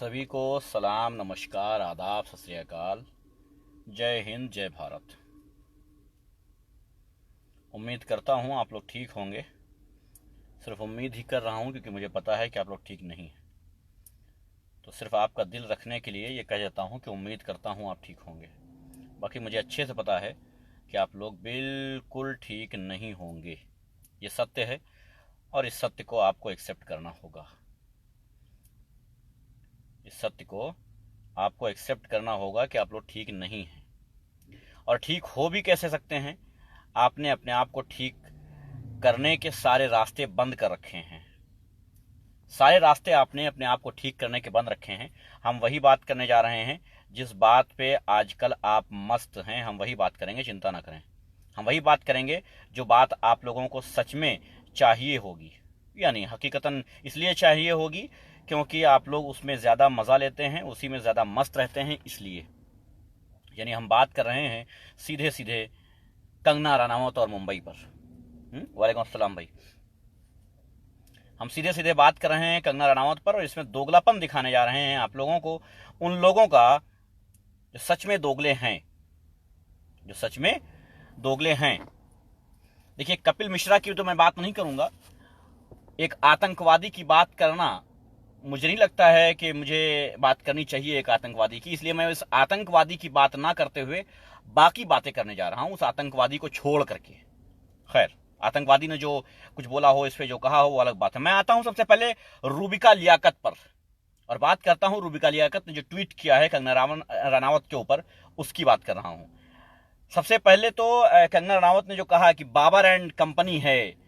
सभी को सलाम, नमस्कार, आदाब, सत श्री अकाल। जय हिंद, जय भारत। उम्मीद करता हूँ आप लोग ठीक होंगे। सिर्फ उम्मीद ही कर रहा हूँ क्योंकि मुझे पता है कि आप लोग ठीक नहीं हैं। तो सिर्फ आपका दिल रखने के लिए ये कह देता हूँ कि उम्मीद करता हूँ आप ठीक होंगे। बाकी मुझे अच्छे से पता है कि आप लोग बिल्कुल ठीक नहीं होंगे। ये सत्य है और इस सत्य को आपको एक्सेप्ट करना होगा। इस सत्य को आपको एक्सेप्ट करना होगा कि आप लोग ठीक नहीं हैं। और ठीक हो भी कैसे सकते हैं? आपने अपने आप को ठीक करने के सारे रास्ते बंद कर रखे हैं। सारे रास्ते आपने अपने आप को ठीक करने के बंद रखे हैं। हम वही बात करने जा रहे हैं जिस बात पे आजकल आप मस्त हैं। हम वही बात करेंगे, चिंता ना करें। हम वही बात करेंगे जो बात आप लोगों को सच में चाहिए होगी, यानी हकीकतन इसलिए चाहिए होगी क्योंकि आप लोग उसमें ज़्यादा मज़ा लेते हैं, उसी में ज़्यादा मस्त रहते हैं, इसलिए। यानी हम बात कर रहे हैं सीधे सीधे कंगना रनावत और मुंबई पर। वालेकुम अस्सलाम भाई। हम सीधे सीधे बात कर रहे हैं कंगना रनावत पर और इसमें दोगलापन दिखाने जा रहे हैं आप लोगों को, उन लोगों का जो सच में दोगले हैं, जो सच में दोगले हैं। देखिए, कपिल मिश्रा की तो मैं बात नहीं करूंगा। एक आतंकवादी की बात करना मुझे नहीं लगता है कि मुझे बात करनी चाहिए एक आतंकवादी की, इसलिए मैं इस आतंकवादी की बात ना करते हुए बाकी बातें करने जा रहा हूं, उस आतंकवादी को छोड़ करके। खैर, आतंकवादी ने जो कुछ बोला हो, इस पे जो कहा हो, वो अलग बात है। मैं आता हूं सबसे पहले रूबिका लियाकत पर और बात करता हूं रूबिका लियाकत ने जो ट्वीट किया है कंगना रनावत के ऊपर, उसकी बात कर रहा हूं। सबसे पहले तो कंगना रनावत ने जो कहा कि बाबर एंड कंपनी है,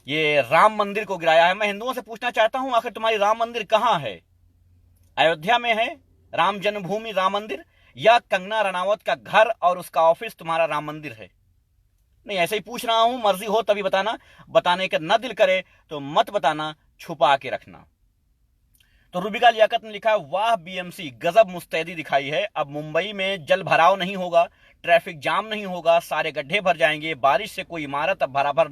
ये राम मंदिर को गिराया है। मैं हिंदुओं से पूछना चाहता हूं, आखिर तुम्हारी राम मंदिर कहां है? अयोध्या में है राम जन्मभूमि राम मंदिर, या कंगना रनावत का घर और उसका ऑफिस तुम्हारा राम मंदिर है? नहीं, ऐसे ही पूछ रहा हूं, मर्जी हो तभी बताना, बताने का न दिल करे तो मत बताना, छुपा के रखना। तो रूबिका लियाकत ने लिखा, वाह बीएमसी, गजब मुस्तैदी दिखाई है। अब मुंबई में जल भराव नहीं होगा, ट्रैफिक जाम नहीं होगा, सारे गड्ढे भर जाएंगे, बारिश से कोई इमारत अब भराभर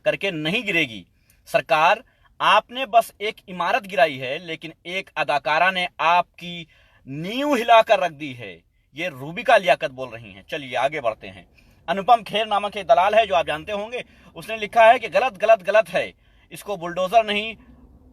करके नहीं गिरेगी। सरकार, आपने बस एक इमारत गिराई है, लेकिन एक अदाकारा ने आपकी नींव हिलाकर रख दी है। ये रूबिका लियाकत बोल रही हैं। चलिए आगे बढ़ते हैं। अनुपम खेर नामक एक दलाल है जो आप जानते होंगे, उसने लिखा है कि गलत गलत गलत है, इसको बुलडोजर नहीं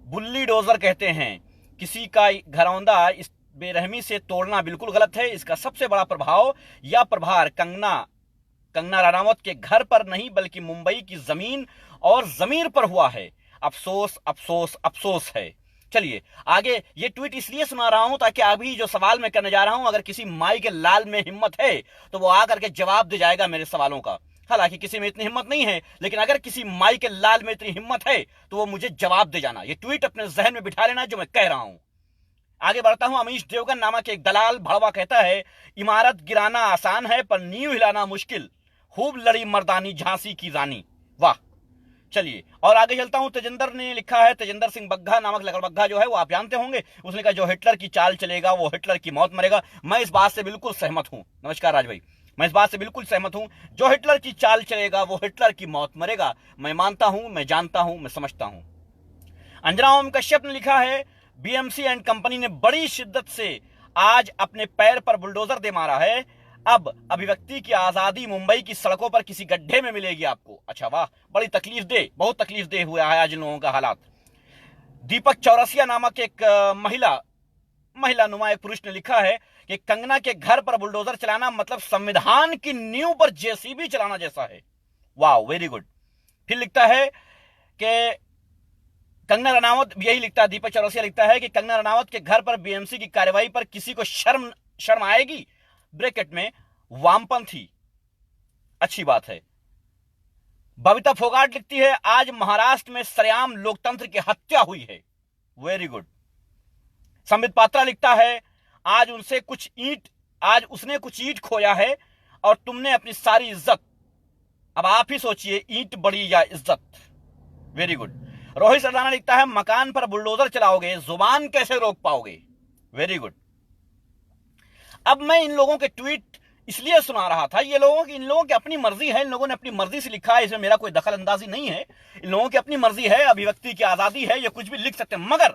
बुल्ली डोजर कहते हैं। किसी का घरौंदा इस बेरहमी से तोड़ना बिल्कुल गलत है। इसका सबसे बड़ा प्रभाव या प्रभार कंगना रनावत के घर पर नहीं बल्कि मुंबई की जमीन और जमीर पर हुआ है। अफसोस अफसोस अफसोस है। चलिए आगे। ये ट्वीट इसलिए सुना रहा हूं ताकि अभी जो सवाल मैं करने जा रहा हूं, अगर किसी माई के लाल में हिम्मत है तो वो आकर के जवाब दे जाएगा मेरे सवालों का। हालांकि किसी में इतनी हिम्मत नहीं है, लेकिन अगर किसी माई के लाल में इतनी हिम्मत है तो वो मुझे जवाब दे जाना। ये ट्वीट अपने जहन में बिठा लेना जो मैं कह रहा हूं। आगे बढ़ता हूं। अमीश देवगन नामक एक दलाल भड़वा कहता है, इमारत गिराना आसान है पर नींव हिलाना मुश्किल, खूब लड़ी मर्दानी झांसी की रानी। वाह। चलिए और आगे चलता हूं। तेजेंद्र ने लिखा है, तेजेंद्र सिंह बग्घा नामक लकड़बग्घा जो है वो आप जानते होंगे, उसने कहा जो हिटलर की चाल चलेगा वो हिटलर की मौत मरेगा। मैं इस बात से बिल्कुल सहमत हूं। नमस्कार राज भाई। मैं इस बात से बिल्कुल सहमत हूं, जो हिटलर की चाल चलेगा वो हिटलर की मौत मरेगा। मैं मानता हूं, मैं जानता हूं, मैं समझता हूं। अंजना ओम कश्यप ने लिखा है, बीएमसी एंड कंपनी ने बड़ी शिद्दत से आज अपने पैर पर बुलडोजर दे मारा है। अब अभिव्यक्ति की आजादी मुंबई की सड़कों पर किसी गड्ढे में मिलेगी आपको। अच्छा वाह, बड़ी तकलीफ दे, बहुत तकलीफ दे हुआ है आज इन लोगों का हालात। दीपक चौरसिया नामक एक महिला नुमा एक पुरुष ने लिखा है कि कंगना के घर पर बुलडोजर चलाना मतलब संविधान की नींव पर जेसीबी चलाना जैसा है। वाह, वेरी गुड। फिर लिखता है कि कंगना रनावत, यही लिखता है दीपक चौरसिया, लिखता है कि कंगना रनावत के घर पर बीएमसी की कार्रवाई पर किसी को शर्म आएगी, ब्रैकेट में वामपंथी। अच्छी बात है। बबीता फोगाट लिखती है, आज महाराष्ट्र में सरेआम लोकतंत्र की हत्या हुई है। Very good. संबित पात्रा लिखता है, आज उसने कुछ ईंट खोया है और तुमने अपनी सारी इज्जत। अब आप ही सोचिए, ईंट बड़ी या इज्जत। Very good. रोहित सरदाना लिखता है, मकान पर बुलडोजर चलाओगे, जुबान कैसे रोक पाओगे? Very good. अब मैं इन लोगों के ट्वीट इसलिए सुना रहा था, इन लोगों की अपनी मर्जी है, इन लोगों ने अपनी मर्जी से लिखा है, इसमें मेरा कोई दखल अंदाजी नहीं है। इन लोगों की अपनी मर्जी है, अभिव्यक्ति की आजादी है, ये कुछ भी लिख सकते हैं। मगर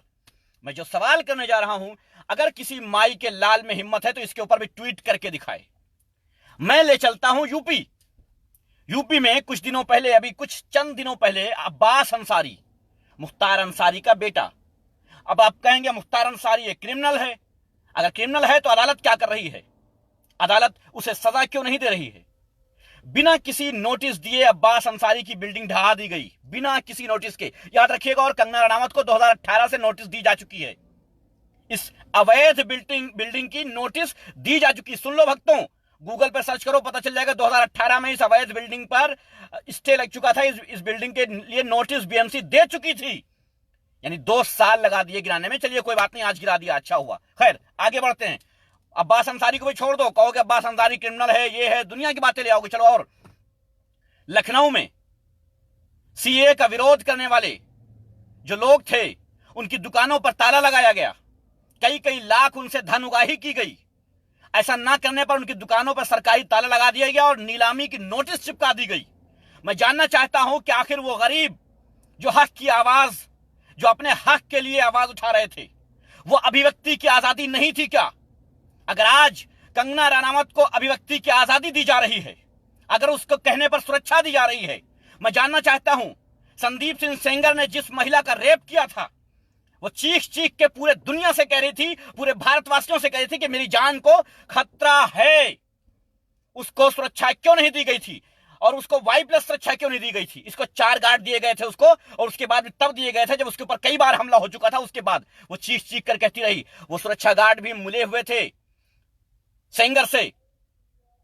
मैं जो सवाल करने जा रहा हूं, अगर किसी माई के लाल में हिम्मत है तो इसके ऊपर भी ट्वीट करके दिखाए। मैं ले चलता हूं यूपी में कुछ दिनों पहले, अभी कुछ चंद दिनों पहले, अब्बास अंसारी, मुख्तार अंसारी का बेटा। अब आप कहेंगे मुख्तार अंसारी एक क्रिमिनल है। अगर क्रिमिनल है तो अदालत क्या कर रही है? अदालत उसे सजा क्यों नहीं दे रही है? बिना किसी नोटिस दिए अब्बास अंसारी की बिल्डिंग ढहा दी गई, बिना किसी नोटिस के, याद रखिएगा। और कंगना रनावत को 2018 से नोटिस दी जा चुकी है। इस अवैध बिल्डिंग की नोटिस दी जा चुकी। सुन लो भक्तों, गूगल पर सर्च करो, पता चल जाएगा। 2018 में इस अवैध बिल्डिंग पर स्टे लग चुका था। इस बिल्डिंग के लिए नोटिस बीएमसी दे चुकी थी। यानी 2 साल लगा दिए गिराने में। चलिए कोई बात नहीं, आज गिरा दिया, अच्छा हुआ। खैर आगे बढ़ते हैं। अब्बास अंसारी को भी छोड़ दो, कहोगे अब्बास अंसारी क्रिमिनल है, ये है, दुनिया की बातें ले आओगे। चलो, और लखनऊ में सीए का विरोध करने वाले जो लोग थे, उनकी दुकानों पर ताला लगाया गया। कई लाख उनसे धन उगाही की गई। ऐसा ना करने पर उनकी दुकानों पर सरकारी ताला लगा दिया गया और नीलामी की नोटिस चिपका दी गई। मैं जानना चाहता हूं कि आखिर वो गरीब जो हक की आवाज, जो अपने हक के लिए आवाज उठा रहे थे, वो अभिव्यक्ति की आजादी नहीं थी क्या? अगर आज कंगना रनावत को अभिव्यक्ति की आजादी दी जा रही है, अगर उसको कहने पर सुरक्षा दी जा रही है, मैं जानना चाहता हूं, संदीप सिंह सेंगर ने जिस महिला का रेप किया था, वो चीख के पूरे दुनिया से कह रही थी, पूरे भारतवासियों से कह रही थी कि मेरी जान को खतरा है। उसको सुरक्षा क्यों नहीं दी गई थी? और उसको Y+ सुरक्षा क्यों नहीं दी गई थी? इसको 4 गार्ड दिए गए थे उसको, और उसके बाद भी तब दिए गए थे जब उसके ऊपर कई बार हमला हो चुका था। उसके बाद वो चीख कर कहती रही। वो सुरक्षा गार्ड भी मिले हुए थे सेंगर से।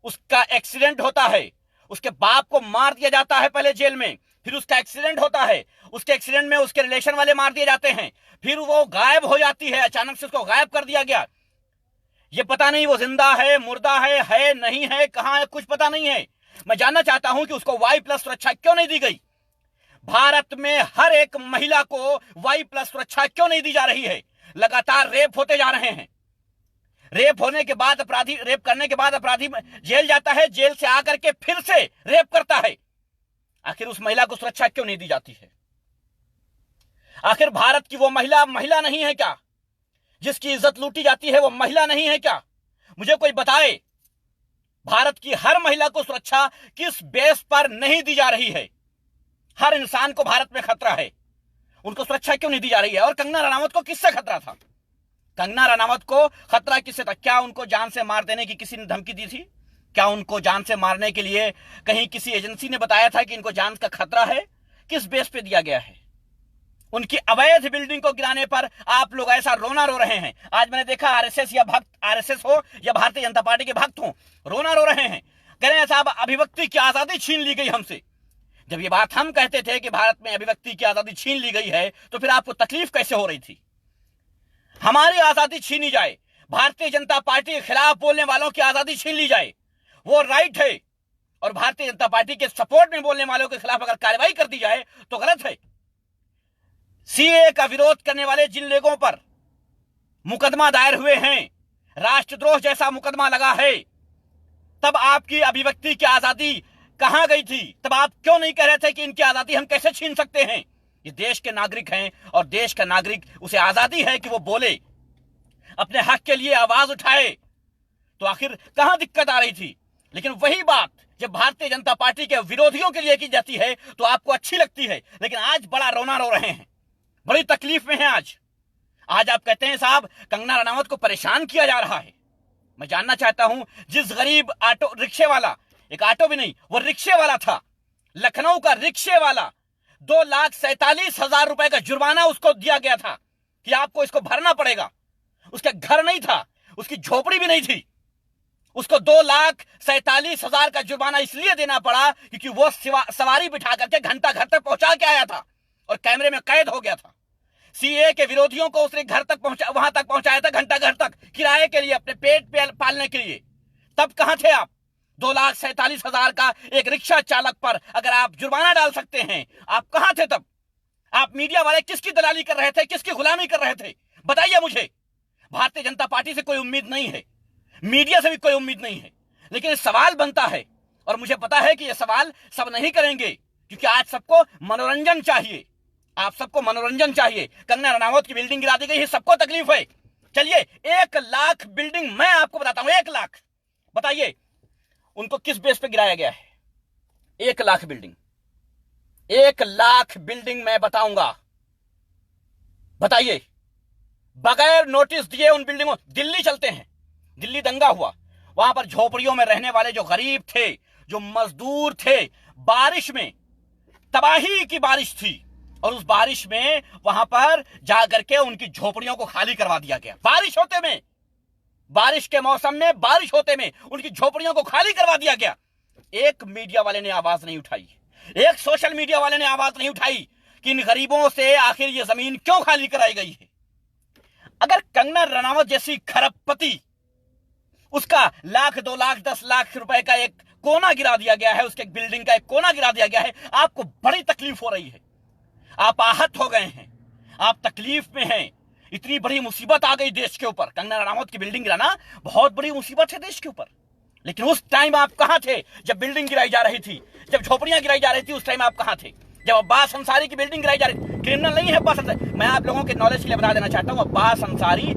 उसका एक्सीडेंट होता है, उसके बाप को मार दिया जाता है पहले जेल में, फिर उसका एक्सीडेंट होता है, उसके एक्सीडेंट में उसके रिलेशन वाले मार दिए जाते हैं, फिर वो गायब हो जाती है। अचानक से उसको गायब कर दिया गया। ये पता नहीं वो जिंदा है, मुर्दा है नहीं है, कहां है, कुछ पता नहीं है। मैं जानना चाहता हूं कि उसको Y+ सुरक्षा क्यों नहीं दी गई? भारत में हर एक महिला को Y+ सुरक्षा क्यों नहीं दी जा रही है? लगातार रेप होते जा रहे हैं। रेप होने के बाद अपराधी, रेप करने के बाद अपराधी जेल जाता है, जेल से आकर के फिर से रेप करता है। आखिर उस महिला को सुरक्षा क्यों नहीं दी जाती है? आखिर भारत की वो महिला नहीं है क्या? जिसकी इज्जत लूटी जाती है वो महिला नहीं है क्या? मुझे कोई बताए, भारत की हर महिला को सुरक्षा किस बेस पर नहीं दी जा रही है? हर इंसान को भारत में खतरा है, उनको सुरक्षा क्यों नहीं दी जा रही है? और कंगना रनावत को किससे खतरा था? कंगना रनावत को खतरा किससे था? क्या उनको जान से मार देने की किसी ने धमकी दी थी? क्या उनको जान से मारने के लिए कहीं किसी एजेंसी ने बताया था कि इनको जान का खतरा है? किस बेस पे दिया गया है? उनकी अवैध बिल्डिंग को गिराने पर आप लोग ऐसा रोना रो रहे हैं। आज मैंने देखा आरएसएस हो या भारतीय जनता पार्टी के भक्त हो, रोना रो रहे हैं, कह रहे हैं साहब अभिव्यक्ति की आजादी छीन ली गई हमसे। जब ये बात हम कहते थे कि भारत में अभिव्यक्ति की आजादी छीन ली गई है, तो फिर आपको तकलीफ कैसे हो रही थी? हमारी आजादी छीनी जाए, भारतीय जनता पार्टी के खिलाफ बोलने वालों की आजादी छीन ली जाए, वो राइट है। और भारतीय जनता पार्टी के सपोर्ट में बोलने वालों के खिलाफ अगर कार्रवाई कर दी जाए तो गलत है। सीए का विरोध करने वाले जिन लोगों पर मुकदमा दायर हुए हैं, राष्ट्रद्रोह जैसा मुकदमा लगा है, तब आपकी अभिव्यक्ति की आजादी कहां गई थी? तब आप क्यों नहीं कह रहे थे कि इनकी आजादी हम कैसे छीन सकते हैं? ये देश के नागरिक हैं और देश का नागरिक, उसे आजादी है कि वो बोले, अपने हक के लिए आवाज उठाए। तो आखिर कहां दिक्कत आ रही थी? लेकिन वही बात जब भारतीय जनता पार्टी के विरोधियों के लिए की जाती है तो आपको अच्छी लगती है। लेकिन आज बड़ा रोना रो रहे हैं, बड़ी तकलीफ में है। आज आप कहते हैं साहब कंगना रनावत को परेशान किया जा रहा है। मैं जानना चाहता हूं, जिस गरीब ऑटो रिक्शे वाला, एक ऑटो भी नहीं, वो रिक्शे वाला था, लखनऊ का रिक्शे वाला, 2,47,000 रुपए का जुर्माना उसको दिया गया था कि आपको इसको भरना पड़ेगा। उसका घर नहीं था, उसकी झोपड़ी भी नहीं थी, उसको 2,47,000 का जुर्माना इसलिए देना पड़ा क्योंकि वो सवारी बिठा करके घंटा घर तक पहुंचा के आया था और कैमरे में कैद हो गया था। सीए के विरोधियों को उसने घर तक वहां तक पहुंचाया था, घंटा घर तक, किराए के लिए, अपने पेट पालने के लिए। तब कहां थे आप? 2,47,000 का एक रिक्शा चालक पर अगर आप जुर्माना डाल सकते हैं, आप कहां थे तब? आप मीडिया वाले किसकी दलाली कर रहे थे, किसकी गुलामी कर रहे थे? बताइए मुझे। भारतीय जनता पार्टी से कोई उम्मीद नहीं है, मीडिया से भी कोई उम्मीद नहीं है, लेकिन सवाल बनता है और मुझे पता है कि यह सवाल सब नहीं करेंगे क्योंकि आज सबको मनोरंजन चाहिए। आप सबको मनोरंजन चाहिए। कंगना रनावत की बिल्डिंग गिरा दी गई है, सबको तकलीफ है। चलिए 1 लाख बिल्डिंग मैं आपको बताता हूं। 1 लाख, बताइए उनको किस बेस पे गिराया गया है? 1 लाख बिल्डिंग, 1 लाख बिल्डिंग मैं बताऊंगा। बताइए, बगैर नोटिस दिए उन बिल्डिंगों, दिल्ली चलते हैं, दिल्ली दंगा हुआ, वहां पर झोपड़ियों में रहने वाले जो गरीब थे, जो मजदूर थे, बारिश में, तबाही की बारिश थी, और उस बारिश में वहां पर जाकर के उनकी झोपड़ियों को खाली करवा दिया गया। बारिश होते में, बारिश के मौसम में, बारिश होते में उनकी झोपड़ियों को खाली करवा दिया गया। एक मीडिया वाले ने आवाज नहीं उठाई, एक सोशल मीडिया वाले ने आवाज नहीं उठाई कि इन गरीबों से आखिर ये जमीन क्यों खाली कराई गई है। अगर कंगना रनावत जैसी खरबपति, उसका लाख, 2 लाख, 10 लाख रुपए का एक कोना गिरा दिया गया है, उसके बिल्डिंग का एक कोना गिरा दिया गया है, आपको बड़ी तकलीफ हो रही है, आप आहत हो गए हैं, आप तकलीफ में हैं, इतनी बड़ी मुसीबत आ गई देश के ऊपर। कंगना रनावत की बिल्डिंग गिराना बहुत बड़ी मुसीबत है देश के ऊपर। लेकिन उस टाइम आप कहां थे जब बिल्डिंग गिराई जा रही थी, जब झोपड़ियां गिराई जा रही थी? उस टाइम आप कहां थे जब अब्बास अंसारी की बिल्डिंग गिराई जा रही थी? क्रिमिनल नहीं है अब्बास अंसारी, मैं आप लोगों के नॉलेज के लिए बता देना चाहता हूं, अब्बास अंसारी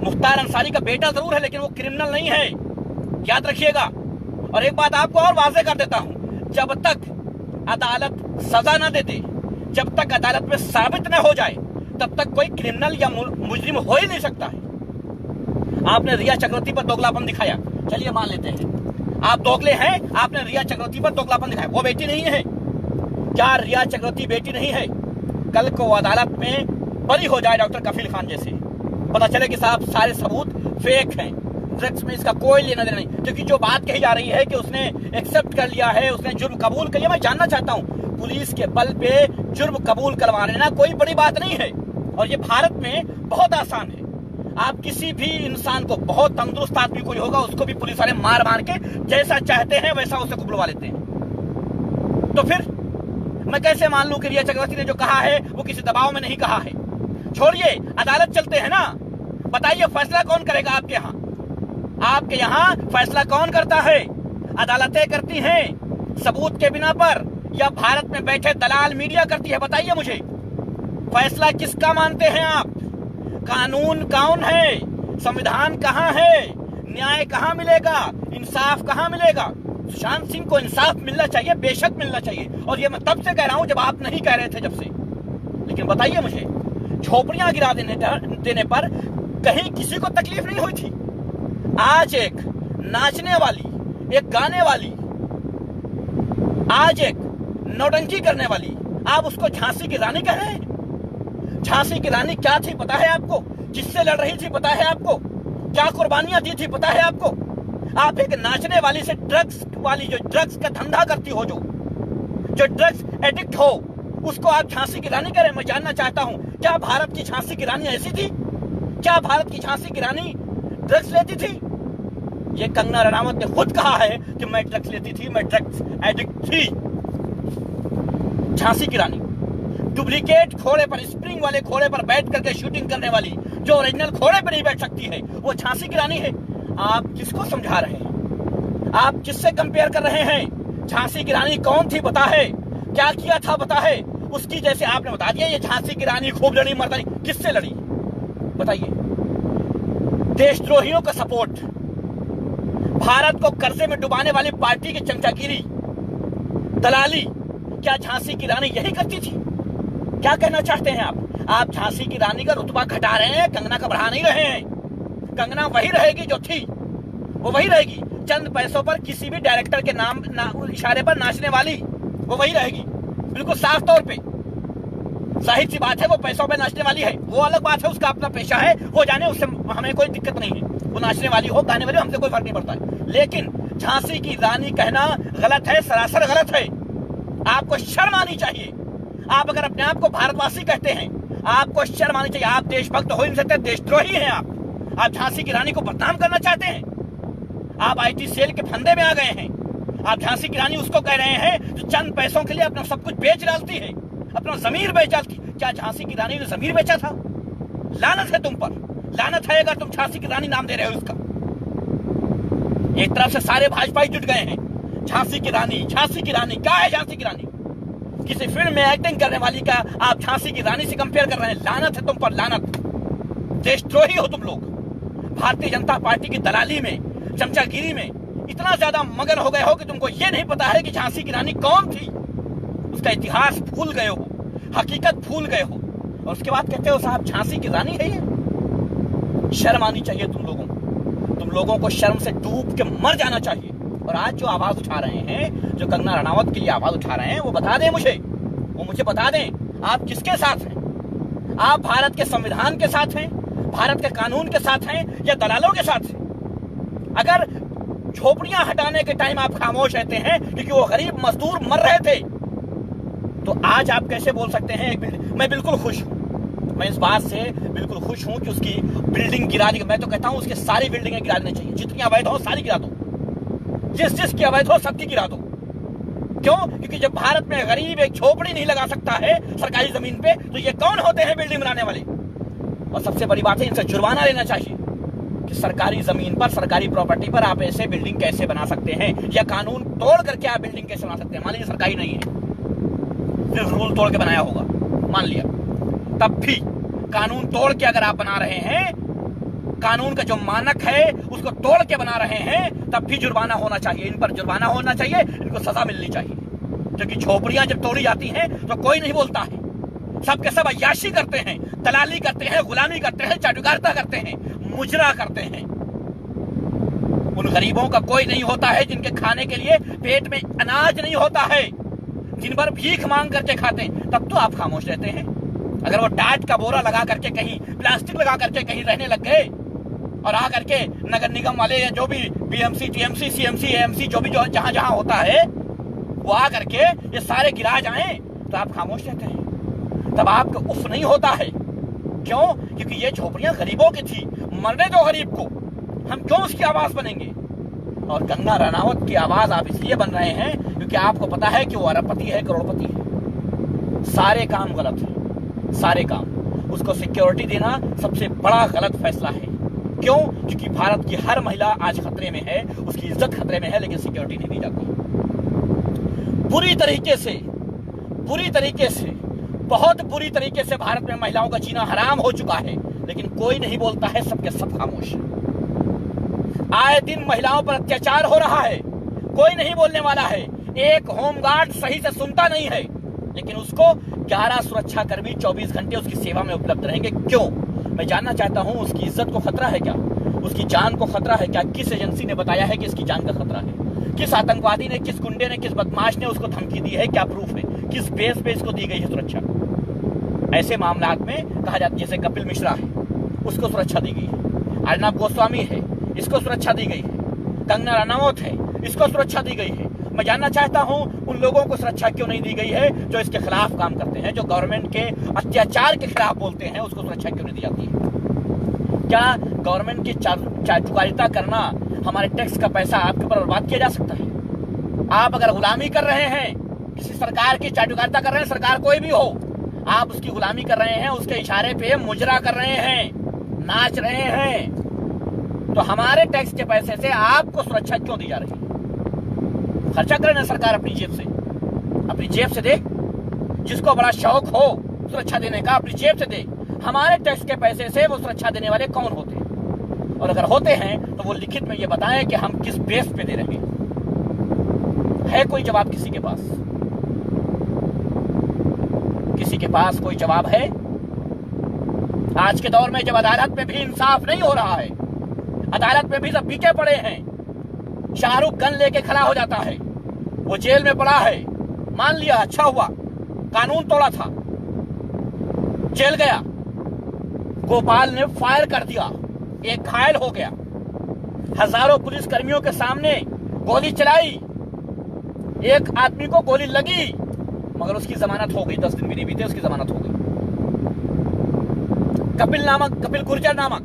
मुख्तार अंसारी का बेटा जरूर है, लेकिन वो क्रिमिनल नहीं है, याद रखिएगा। और एक बात आपको और वाज़ेह कर देता हूं, जब तक अदालत सजा न दे दे, जब तक अदालत में साबित न हो जाए, तब तक कोई क्रिमिनल या मुजरिम हो ही नहीं सकता है। आपने रिया चक्रवर्ती पर दोगलापन दिखाया, चलिए मान लेते हैं आप दोगले हैं, आपने रिया चक्रवर्ती पर दोगलापन दिखाया, वो बेटी नहीं है क्या? रिया चक्रवर्ती बेटी नहीं है? कल को अदालत में बरी हो जाए डॉक्टर कफील खान जैसे, पता चले कि साहब सारे सबूत फेक हैं, ड्रग्स में इसका कोई लेना देना नहीं, क्योंकि जो बात कही जा रही है कि उसने एक्सेप्ट कर लिया है, उसने जुर्म कबूल कर लिया, मैं जानना चाहता हूं, पुलिस के बल पे जुर्म कबूल करवा लेना कोई बड़ी बात नहीं है, और ये भारत में बहुत आसान है। आप किसी भी इंसान को, बहुत तंदुरुस्त आदमी कोई होगा, उसको भी पुलिस वाले मार मार के जैसा चाहते हैं वैसा उसे कुबलवा लेते हैं। तो फिर मैं कैसे मान लूं कि रिया चक्रवर्ती ने जो कहा है वो किसी दबाव में नहीं कहा है? छोड़िए, अदालत चलते हैं ना, बताइए फैसला कौन करेगा आपके यहाँ? आपके यहाँ फैसला कौन करता है? अदालतें करती हैं सबूत के बिना पर, या भारत में बैठे दलाल मीडिया करती है? बताइए मुझे, फैसला किसका मानते हैं आप? कानून कौन है? संविधान कहां है? न्याय कहां मिलेगा? इंसाफ कहां मिलेगा? सुशांत सिंह को इंसाफ मिलना चाहिए, बेशक मिलना चाहिए, और ये मैं तब से कह रहा हूं जब आप नहीं कह रहे थे, जब से। लेकिन बताइए मुझे, झोपड़ियां गिरा देने पर कहीं किसी को तकलीफ नहीं हुई थी? आज एक नाचने वाली, एक गाने वाली, आज एक नौटंकी करने वाली, आप उसको झांसी की रानी कह रहे हैं? झांसी की रानी क्या थी पता है आपको? जिससे लड़ रही थी पता है आपको? क्या कुर्बानियां दी थी पता है आपको? आप एक नाचने वाली से, ड्रग्स वाली, जो ड्रग्स का धंधा करती हो, जो ड्रग्स एडिक्ट हो, उसको आप झांसी की रानी कह रहे हैं? मैं जानना चाहता हूं, क्या भारत की झांसी की रानी ऐसी थी? क्या भारत की झांसी की रानी ड्रग्स लेती थी? ये कंगना रनावत ने खुद कहा है कि मैं ड्रग्स लेती थी, मैं ड्रग्स एडिक्ट थी। झांसी की रानी डुप्लीकेट घोड़े पर, स्प्रिंग वाले घोड़े पर बैठ करके शूटिंग करने वाली, जो ओरिजिनल घोड़े पर नहीं बैठ सकती है, वो झांसी की रानी है। आप किसको समझा रहे हैं? आप किससे कंपेयर कर रहे हैं? झांसी की रानी कौन थी पता है? क्या किया था पता है? उसकी जैसे आपने बता दिया ये झांसी की रानी खूब लड़ी, मर्दानी, किससे लड़ी बताइए? देशद्रोहियों का सपोर्ट, भारत को कर्जे में डुबाने वाली पार्टी की चमचागिरी, दलाली, क्या झांसी की रानी यही करती थी? क्या कहना चाहते हैं आप झांसी की रानी का रुतबा घटा रहे हैं, कंगना का बढ़ा नहीं रहे हैं। कंगना वही रहेगी जो थी, वो वही रहेगी। चंद पैसों पर किसी भी डायरेक्टर के नाम इशारे पर नाचने वाली वो वही रहेगी, बिल्कुल साफ तौर पे। जाहिर सी बात है वो पैसों पे नाचने वाली है, वो अलग बात है, उसका अपना पेशा है, वो जाने, उससे हमें कोई दिक्कत नहीं है। वो नाचने वाली हो, गाने वाली हो, हमसे कोई फर्क नहीं पड़ता है। लेकिन झांसी की रानी कहना गलत है, सरासर गलत है। आपको शर्म आनी चाहिए। आप अगर अपने आप को भारतवासी कहते हैं, आपको शर्म आनी चाहिए। आप देशभक्त हो ही नहीं सकते, देशद्रोही हैं आप झांसी की रानी को बदनाम करना चाहते हैं। आप आईटी सेल के फंदे में आ गए हैं। आप झांसी की रानी उसको कह रहे हैं जो चंद पैसों के लिए अपना सब कुछ बेच डालती है, अपना जमीर बेच डालती। क्या झांसी की रानी ने जमीर बेचा था? लानत है तुम पर, लानत है अगर तुम झांसी की रानी नाम दे रहे हो इसका। एक तरफ से सारे भाजपाई जुट गए हैं, झांसी की रानी, झांसी की रानी। क्या है झांसी की रानी? किसी फिल्म में एक्टिंग करने वाली का आप झांसी की रानी से कंपेयर कर रहे हैं। लानत है तुम पर, लानत। देशद्रोही हो तुम लोग। भारतीय जनता पार्टी की दलाली में, चमचागिरी में इतना ज्यादा मगन हो गए हो कि तुमको यह नहीं पता है कि झांसी की रानी कौन थी। उसका इतिहास भूल गए हो, हकीकत भूल गए हो, और उसके बाद कहते हो साहब झांसी की रानी है ये। शर्म आनी चाहिए तुम लोगों को शर्म से डूब के मर जाना चाहिए। और आज जो आवाज उठा रहे हैं, जो कंगना रनावत के लिए आवाज उठा रहे हैं, वो बता दें मुझे बता दें आप किसके साथ हैं। आप भारत के संविधान के साथ हैं, भारत के कानून के साथ हैं, या दलालों के साथ हैं। अगर झोपड़ियां हटाने के टाइम आप खामोश रहते हैं क्योंकि वो गरीब मजदूर मर रहे थे, तो आज आप कैसे बोल सकते हैं। मैं बिल्कुल खुश हूं, मैं इस बात से बिल्कुल खुश हूं कि उसकी बिल्डिंग गिरा दी। मैं तो कहता हूं उसकी सारी बिल्डिंगें गिरा देनी चाहिए, जितनी अवैध हो सारी गिरा दो, जिसकी अवैध हो सबकी गिरा दो। क्यों? क्योंकि जब भारत में गरीब एक झोपड़ी नहीं लगा सकता है सरकारी जमीन पे, तो ये कौन होते हैं बिल्डिंग बनाने वाले। और सबसे बड़ी बात है, इनसे जुर्माना लेना चाहिए कि सरकारी जमीन पर, सरकारी प्रॉपर्टी पर आप ऐसे बिल्डिंग कैसे बना सकते हैं, या कानून तोड़ करके आप बिल्डिंग कैसे बना सकते हैं। मान लीजिए सरकारी नहीं है, सिर्फ रूल तोड़ के बनाया होगा, मान लिया, तब भी कानून तोड़ के अगर आप बना रहे हैं, कानून का जो मानक है उसको तोड़ के बना रहे हैं, तब भी जुर्माना होना चाहिए। इन पर जुर्माना होना चाहिए, इनको सजा मिलनी चाहिए। क्योंकि झोपड़ियां जब तोड़ी जाती हैं तो कोई नहीं बोलता है, सबके सब अय्याशी करते हैं, दलाली करते हैं, गुलामी करते हैं, चाटुकारिता करते हैं, मुजरा करते हैं। उन गरीबों का कोई नहीं होता है जिनके खाने के लिए पेट में अनाज नहीं होता है, जिन पर भीख मांग करके खाते हैं, तब तो आप खामोश रहते हैं। अगर वो टाट का बोरा लगा करके कहीं, प्लास्टिक लगा करके कहीं रहने लग गए, और आ करके नगर निगम वाले या जो भी बीएमसी, टीएमसी, सीएमसी, एएमसी, जो भी जो जहां जहां होता है, वो आ करके ये सारे गिरा जाएं, तो आप खामोश रहते हैं। तब आपको उफ नहीं होता है। क्यों? क्योंकि ये झोपड़ियां गरीबों की थी, मरने दो गरीब को, हम क्यों उसकी आवाज बनेंगे। और कंगना रनावत की आवाज आप इसलिए बन रहे हैं क्योंकि आपको पता है कि वो अरबपति है, करोड़पति है। सारे काम गलत है, सारे काम। उसको सिक्योरिटी देना सबसे बड़ा गलत फैसला है। क्यों? क्योंकि भारत की हर महिला आज खतरे में है, उसकी इज्जत खतरे में है, लेकिन सिक्योरिटी नहीं दी जाती। बुरी तरीके से, बहुत बुरी तरीके से भारत में महिलाओं का जीना हराम हो चुका है, लेकिन कोई नहीं बोलता है, सबके सब खामोश। आए दिन महिलाओं पर अत्याचार हो रहा है, कोई नहीं बोलने वाला है। एक होमगार्ड सही से सुनता नहीं है, लेकिन उसको 11 सुरक्षा कर्मी 24 घंटे उसकी सेवा में उपलब्ध रहेंगे। क्यों? मैं जानना चाहता हूं, उसकी इज्जत को खतरा है क्या? उसकी जान को खतरा है क्या? किस एजेंसी ने बताया है कि इसकी जान का खतरा है? किस आतंकवादी ने, किस गुंडे ने, किस बदमाश ने उसको धमकी दी है? क्या प्रूफ है? किस बेस पे इसको दी गई है सुरक्षा? ऐसे मामलात में कहा जाता है, जैसे कपिल मिश्रा है, उसको सुरक्षा दी गई है, अर्नब गोस्वामी है, इसको सुरक्षा दी गई है, कंगना रनावत है, इसको सुरक्षा दी गई है। मैं जानना चाहता हूं, उन लोगों को सुरक्षा क्यों नहीं दी गई है जो इसके खिलाफ काम करते हैं, जो गवर्नमेंट के अत्याचार के खिलाफ बोलते हैं, उसको सुरक्षा क्यों नहीं दी जाती है? क्या गवर्नमेंट की चाटुकारिता करना, हमारे टैक्स का पैसा आपके ऊपर बर्बाद किया जा सकता है? आप अगर गुलामी कर रहे हैं, किसी सरकार की चाटुकारिता कर रहे हैं, सरकार कोई भी हो, आप उसकी गुलामी कर रहे हैं, उसके इशारे पे मुजरा कर रहे हैं, नाच रहे हैं, तो हमारे टैक्स के पैसे से आपको सुरक्षा क्यों दी जा रही है? खर्चा करे ना सरकार अपनी जेब से दे। जिसको बड़ा शौक हो सुरक्षा देने का, अपनी जेब से दे। हमारे टैक्स के पैसे से वो सुरक्षा देने वाले कौन होते हैं? और अगर होते हैं तो वो लिखित में ये बताएं कि हम किस बेस पे दे रहे हैं। है कोई जवाब किसी के पास? किसी के पास कोई जवाब है? आज के दौर में जब अदालत में भी इंसाफ नहीं हो रहा है, अदालत में भी सब पीछे पड़े हैं, शाहरुख गन लेके खड़ा हो जाता है, वो जेल में पड़ा है, मान लिया अच्छा हुआ, कानून तोड़ा था, जेल गया, गोपाल ने फायर कर दिया, एक घायल हो गया, हजारों पुलिस कर्मियों के सामने गोली चलाई, एक आदमी को गोली लगी, मगर उसकी जमानत हो गई, 10 दिन भी नहीं बीते उसकी जमानत हो गई। कपिल गुर्जर नामक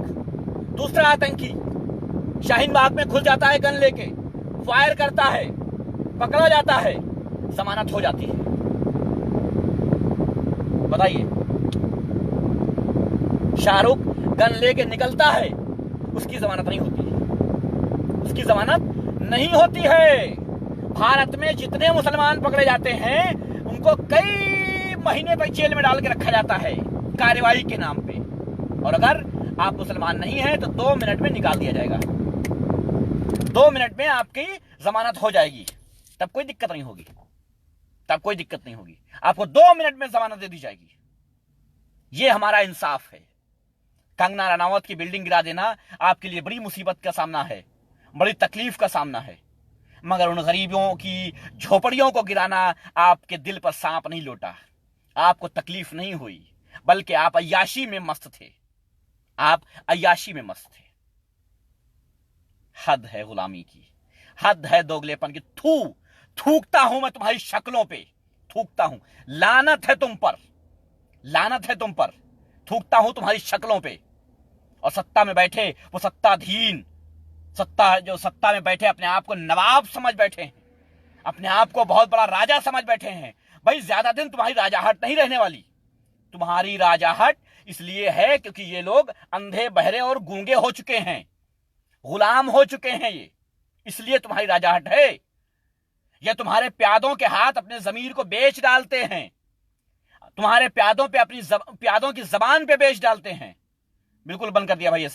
दूसरा आतंकी शाहीन बाग में घुस जाता है, गन लेके फायर करता है, पकड़ा जाता है, जमानत हो जाती है। बताइए, शाहरुख गन लेके निकलता है, उसकी जमानत नहीं होती है, उसकी जमानत नहीं होती है। भारत में जितने मुसलमान पकड़े जाते हैं उनको कई महीने तक जेल में डाल के रखा जाता है कार्रवाई के नाम पे, और अगर आप मुसलमान नहीं हैं तो 2 मिनट में निकाल दिया जाएगा, 2 मिनट में आपकी जमानत हो जाएगी, तब कोई दिक्कत नहीं होगी, तब कोई दिक्कत नहीं होगी, आपको 2 मिनट में जमानत दे दी जाएगी। ये हमारा इंसाफ है। कंगना रनावत की बिल्डिंग गिरा देना आपके लिए बड़ी मुसीबत का सामना है, बड़ी तकलीफ का सामना है, मगर उन गरीबों की झोपड़ियों को गिराना आपके दिल पर सांप नहीं लौटा, आपको तकलीफ नहीं हुई, बल्कि आप अय्याशी में मस्त थे, आप अय्याशी में मस्त थे। हद है गुलामी की, हद है दोगलेपन की। थूकता हूं मैं तुम्हारी शक्लों पे, थूकता हूं। लानत है तुम पर, लानत है तुम पर, थूकता हूं तुम्हारी शक्लों पे। और सत्ता में बैठे वो सत्ताधीन, जो सत्ता में बैठे अपने आप को नवाब समझ बैठे हैं, अपने आप को बहुत बड़ा राजा समझ बैठे हैं। भाई ज्यादा दिन तुम्हारी राजाहट नहीं रहने वाली। तुम्हारी राजाहट इसलिए है क्योंकि ये लोग अंधे बहरे और गूंगे हो चुके हैं, गुलाम हो चुके हैं ये, इसलिए तुम्हारी राजाहट है। ये तुम्हारे प्यादों के हाथ अपने जमीर को बेच डालते हैं, तुम्हारे प्यादों पे अपनी प्यादों की जबान पे बेच डालते हैं। बिल्कुल बंद कर दिया भाई,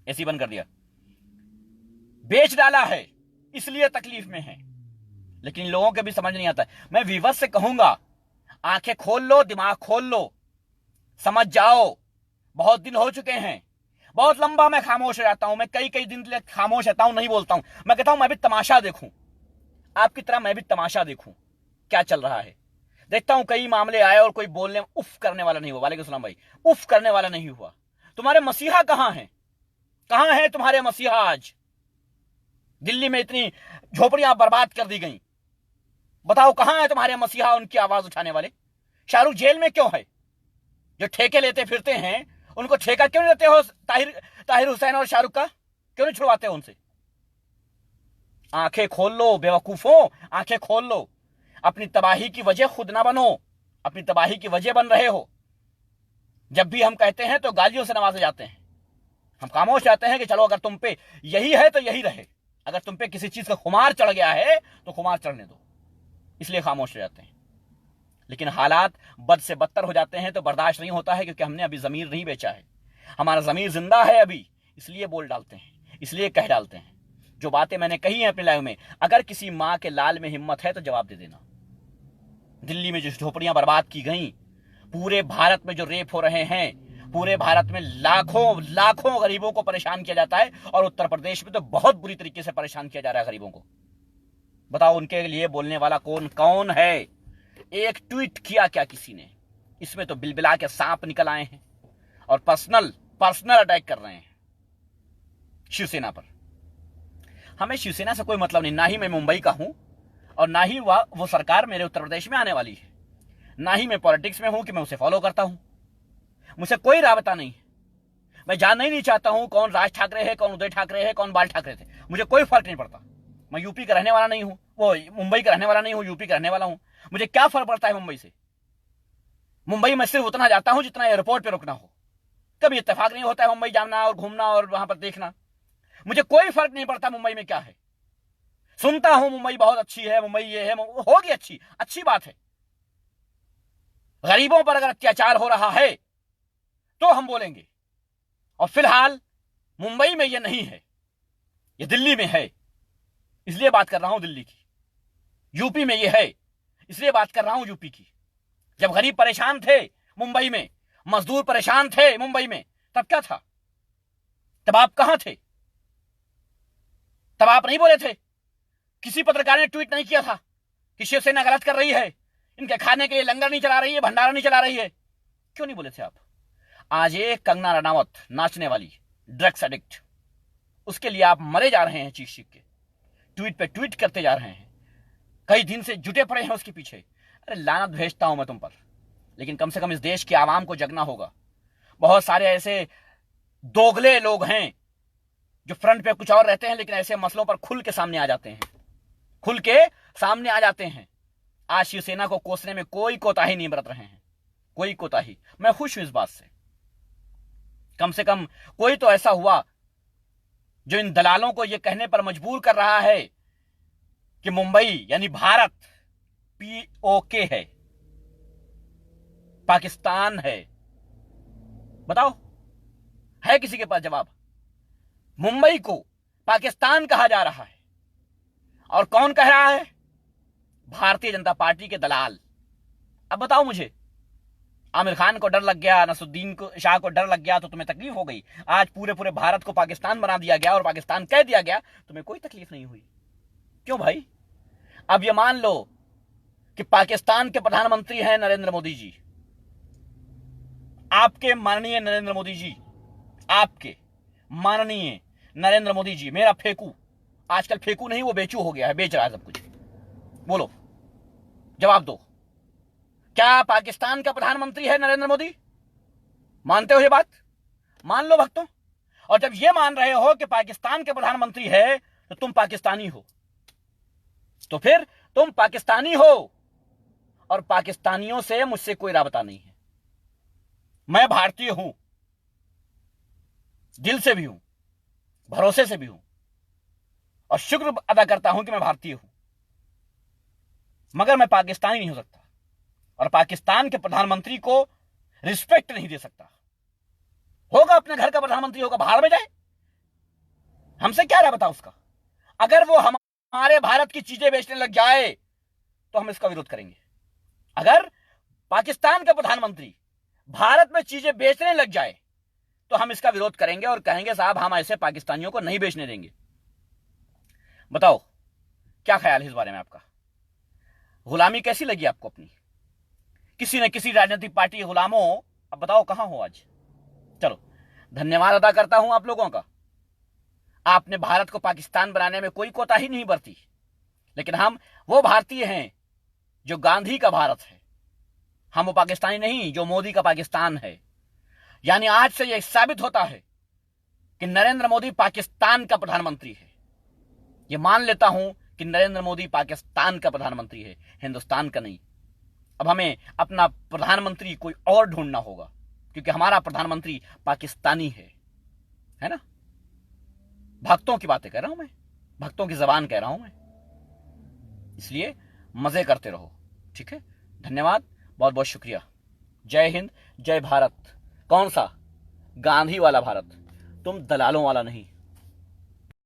ऐसी बंद कर दिया, बेच डाला है, इसलिए तकलीफ में है। लेकिन लोगों के भी समझ नहीं आता। मैं विवश से कहूंगा, आंखें खोल लो, दिमाग खोल लो, समझ जाओ। बहुत दिन हो चुके हैं, बहुत लंबा मैं खामोश रहता हूं, मैं कई दिन के खामोश रहता हूं, नहीं बोलता हूं। मैं कहता हूं मैं भी तमाशा देखूं, आपकी तरह मैं भी तमाशा देखूं क्या चल रहा है। देखता हूं कई मामले आए और कोई बोलने उफ करने वाला नहीं हुआ। वालेकुम सलाम भाई, उफ करने वाला नहीं हुआ। तुम्हारे मसीहा कहां हैं, कहां है तुम्हारे मसीहा? आज दिल्ली में इतनी झोपड़ियां बर्बाद कर दी गई, बताओ कहां है तुम्हारे मसीहा, उनकी आवाज उठाने वाले? शाहरुख जेल में क्यों है? जो ठेके लेते फिरते हैं उनको ठेका क्यों नहीं देते हो? ताहिर हुसैन और शाहरुख का क्यों नहीं छुड़वाते हो उनसे? आंखें खोल लो बेवकूफों, आंखें खोल लो। अपनी तबाही की वजह खुद ना बनो, अपनी तबाही की वजह बन रहे हो। जब भी हम कहते हैं तो गालियों से नवाजे जाते हैं। हम खामोश रहते हैं कि चलो अगर तुम पे यही है तो यही रहे, अगर तुम पे किसी चीज का खुमार चढ़ गया है तो खुमार चढ़ने दो, इसलिए खामोश रहते हैं। लेकिन हालात बद से बदतर हो जाते हैं तो बर्दाश्त नहीं होता है, क्योंकि हमने अभी जमीर नहीं बेचा है, हमारा जमीर जिंदा है अभी, इसलिए बोल डालते हैं, इसलिए कह डालते हैं। जो बातें मैंने कही हैं अपने लाइव में, अगर किसी मां के लाल में हिम्मत है तो जवाब दे देना। दिल्ली में जो झोपड़ियां बर्बाद की गई, पूरे भारत में जो रेप हो रहे हैं, पूरे भारत में लाखों गरीबों को परेशान किया जाता है, और उत्तर प्रदेश में तो बहुत बुरी तरीके से परेशान किया जा रहा है गरीबों को। बताओ उनके लिए बोलने वाला कौन है? एक ट्वीट किया क्या किसी ने? इसमें तो बिलबिला के सांप निकल आए हैं और पर्सनल अटैक कर रहे हैं शिवसेना पर। हमें शिवसेना से कोई मतलब नहीं, ना ही मैं मुंबई का हूं और ना ही वो सरकार मेरे उत्तर प्रदेश में आने वाली है, ना ही मैं पॉलिटिक्स में हूं कि मैं उसे फॉलो करता हूं। मुझसे कोई राबता नहीं, मैं जानना ही नहीं चाहता हूं कौन राज ठाकरे है, कौन उदय ठाकरे है, कौन बाल ठाकरे थे। मुझे कोई फर्क नहीं पड़ता। मैं यूपी का रहने वाला नहीं हूं, वो मुंबई का रहने वाला नहीं हूं, यूपी का रहने वाला हूं। मुझे क्या फर्क पड़ता है मुंबई से? मुंबई में सिर्फ उतना जाता हूं जितना एयरपोर्ट पे रुकना हो। कभी इत्तेफाक नहीं होता है मुंबई जाना और घूमना और वहां पर देखना। मुझे कोई फर्क नहीं पड़ता मुंबई में क्या है। सुनता हूं मुंबई बहुत अच्छी है, मुंबई ये है, होगी अच्छी बात है। गरीबों पर अगर अत्याचार हो रहा है तो हम बोलेंगे, और फिलहाल मुंबई में ये नहीं है, ये दिल्ली में है, इसलिए बात कर रहा हूं दिल्ली की। यूपी में ये है, इसलिए बात कर रहा हूं यूपी की। जब गरीब परेशान थे मुंबई में, मजदूर परेशान थे मुंबई में, तब क्या था? तब आप कहां थे? तब आप नहीं बोले थे? किसी पत्रकार ने ट्वीट नहीं किया था कि शिवसेना गलत कर रही है, इनके खाने के लिए लंगर नहीं चला रही है, भंडारा नहीं चला रही है? क्यों नहीं बोले थे आप? आज एक कंगना रनावत, नाचने वाली ड्रग्स एडिक्ट, उसके लिए आप मरे जा रहे हैं चीख के, ट्वीट पे ट्वीट करते जा रहे हैं, कई दिन से जुटे पड़े हैं उसके पीछे। अरे लानत भेजता हूं मैं तुम पर, लेकिन कम से कम इस देश की आवाम को जगना होगा। बहुत सारे ऐसे दोगले लोग हैं जो फ्रंट पे कुछ और रहते हैं, लेकिन ऐसे मसलों पर खुल के सामने आ जाते हैं, खुल के सामने आ जाते हैं। आज शिवसेना को कोसने में कोई कोताही नहीं बरत रहे हैं, कोई कोताही। मैं खुश हूं इस बात से। कम से कम कोई तो ऐसा हुआ जो इन दलालों को यह कहने पर मजबूर कर रहा है कि मुंबई यानी भारत POK है, पाकिस्तान है। बताओ, है किसी के पास जवाब? मुंबई को पाकिस्तान कहा जा रहा है, और कौन कह रहा है? भारतीय जनता पार्टी के दलाल। अब बताओ मुझे, आमिर खान को डर लग गया, नसरुद्दीन को शाह को डर लग गया, तो तुम्हें तकलीफ हो गई। आज पूरे पूरे भारत को पाकिस्तान बना दिया गया और पाकिस्तान कह दिया गया, तुम्हें कोई तकलीफ नहीं हुई। क्यों भाई? अब ये मान लो कि पाकिस्तान के प्रधानमंत्री हैं नरेंद्र मोदी जी, आपके माननीय नरेंद्र मोदी जी, आपके माननीय नरेंद्र मोदी जी, मेरा फेकू, आजकल फेकू नहीं वो बेचू हो गया है, बेच रहा है सब कुछ। बोलो, जवाब दो, क्या पाकिस्तान का प्रधानमंत्री है नरेंद्र मोदी? मानते हो ये बात? मान लो भक्तों। और जब ये मान रहे हो कि पाकिस्तान के प्रधानमंत्री है, तो तुम पाकिस्तानी हो, तो फिर तुम पाकिस्तानी हो, और पाकिस्तानियों से मुझसे कोई राबता नहीं है। मैं भारतीय हूं, दिल से भी हूं, भरोसे से भी हूं, और शुक्र अदा करता हूं कि मैं भारतीय हूं, मगर मैं पाकिस्तानी नहीं हो सकता, और पाकिस्तान के प्रधानमंत्री को रिस्पेक्ट नहीं दे सकता। होगा अपने घर का प्रधानमंत्री, होगा, भाड़ में जाए, हमसे क्या राबता उसका। अगर वो हमारे भारत की चीजें बेचने लग जाए तो हम इसका विरोध करेंगे। अगर पाकिस्तान का प्रधानमंत्री भारत में चीजें बेचने लग जाए तो हम इसका विरोध करेंगे और कहेंगे साहब हम ऐसे पाकिस्तानियों को नहीं बेचने देंगे। बताओ क्या ख्याल है इस बारे में आपका? गुलामी कैसी लगी आपको अपनी? किसी न किसी राजनीतिक पार्टी के गुलामों, अब बताओ कहां हो आज? चलो, धन्यवाद अदा करता हूं आप लोगों का, आपने भारत को पाकिस्तान बनाने में कोई कोताही नहीं बरती। लेकिन हम वो भारतीय हैं जो गांधी का भारत है, हम वो पाकिस्तानी नहीं जो मोदी का पाकिस्तान है। यानी आज से यह साबित होता है कि नरेंद्र मोदी पाकिस्तान का प्रधानमंत्री है। यह मान लेता हूं कि नरेंद्र मोदी पाकिस्तान का प्रधानमंत्री है, हिंदुस्तान का नहीं। अब हमें अपना प्रधानमंत्री कोई और ढूंढना होगा, क्योंकि हमारा प्रधानमंत्री पाकिस्तानी है ना? भक्तों की बातें कह रहा हूं मैं, भक्तों की जबान कह रहा हूं मैं, इसलिए मजे करते रहो, ठीक है? धन्यवाद, बहुत बहुत शुक्रिया। जय हिंद, जय भारत। कौन सा? गांधी वाला भारत, तुम दलालों वाला नहीं।